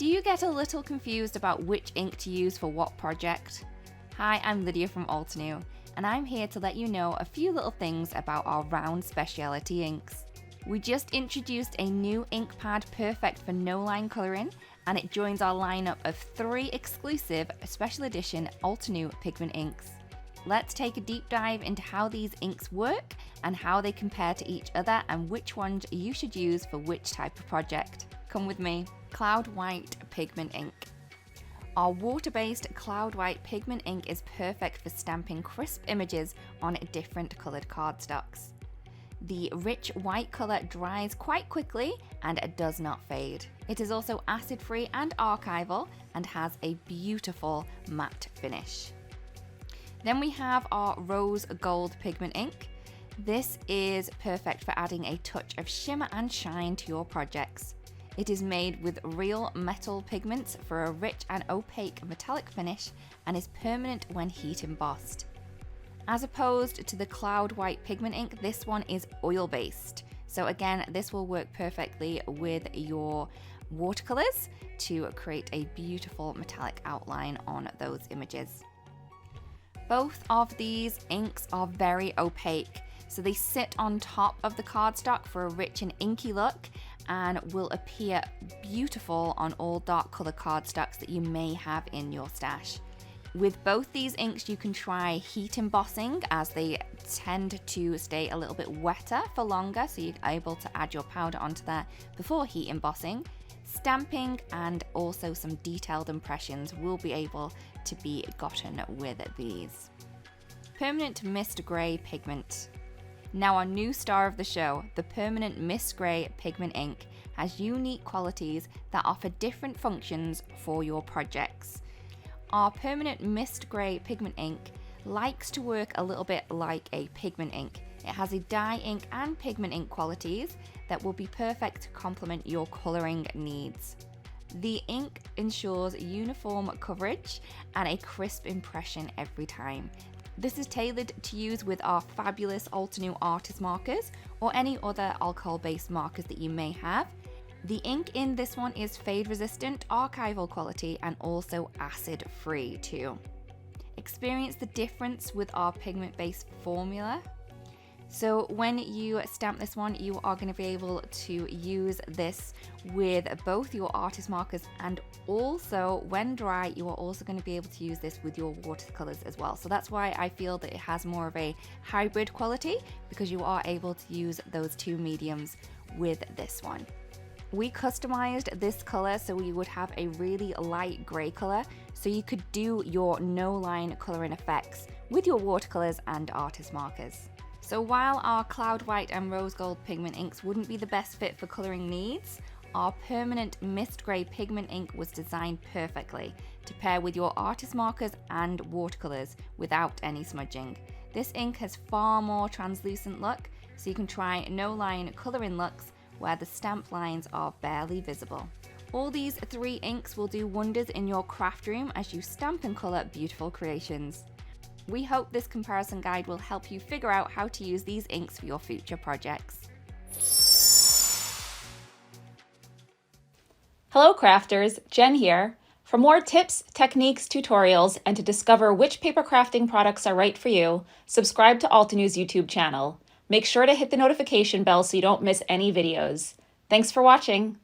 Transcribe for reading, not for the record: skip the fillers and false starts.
Do you get a little confused about which ink to use for what project? Hi, I'm Lydia from Altenew, and I'm here to let you know a few little things about our round specialty inks. We just introduced a new ink pad perfect for no-line colouring, and it joins our lineup of 3 exclusive special edition Altenew pigment inks. Let's take a deep dive into how these inks work and how they compare to each other and which ones you should use for which type of project. Come with me. Cloud White Pigment Ink. Our water-based Cloud White Pigment Ink is perfect for stamping crisp images on different coloured cardstocks. The rich white colour dries quite quickly and it does not fade. It is also acid-free and archival and has a beautiful matte finish. Then we have our Rose Gold Pigment Ink. This is perfect for adding a touch of shimmer and shine to your projects. It is made with real metal pigments for a rich and opaque metallic finish and is permanent when heat embossed. As opposed to the Cloud White Pigment Ink, this one is oil-based. So again, this will work perfectly with your watercolors to create a beautiful metallic outline on those images. Both of these inks are very opaque, so they sit on top of the cardstock for a rich and inky look and will appear beautiful on all dark color cardstocks that you may have in your stash. With both these inks, you can try heat embossing, as they tend to stay a little bit wetter for longer, so you're able to add your powder onto that before heat embossing. Stamping and also some detailed impressions will be able to be gotten with these. Permanent Mist Grey Pigment. Now our new star of the show, the Permanent Mist Grey Pigment Ink, has unique qualities that offer different functions for your projects. Our Permanent Mist Grey Pigment Ink likes to work a little bit like a pigment ink. It has a dye ink and pigment ink qualities that will be perfect to complement your colouring needs. The ink ensures uniform coverage and a crisp impression every time. This is tailored to use with our fabulous Altenew artist markers or any other alcohol-based markers that you may have. The ink in this one is fade resistant, archival quality, and also acid free too. Experience the difference with our pigment-based formula. So when you stamp this one, you are going to be able to use this with both your artist markers, and also when dry, you are also going to be able to use this with your watercolors as well. So that's why I feel that it has more of a hybrid quality, because you are able to use those two mediums with this one. We customized this color so we would have a really light gray color, so you could do your no-line coloring effects with your watercolors and artist markers. So while our Cloud White and Rose Gold pigment inks wouldn't be the best fit for coloring needs, our Permanent Mist Grey Pigment Ink was designed perfectly to pair with your artist markers and watercolors without any smudging. This ink has far more translucent look, so you can try no-line coloring looks where the stamp lines are barely visible. All these 3 inks will do wonders in your craft room as you stamp and colour beautiful creations. We hope this comparison guide will help you figure out how to use these inks for your future projects. Hello crafters, Jen here. For more tips, techniques, tutorials, and to discover which paper crafting products are right for you, subscribe to Altenew's YouTube channel. Make sure to hit the notification bell so you don't miss any videos. Thanks for watching.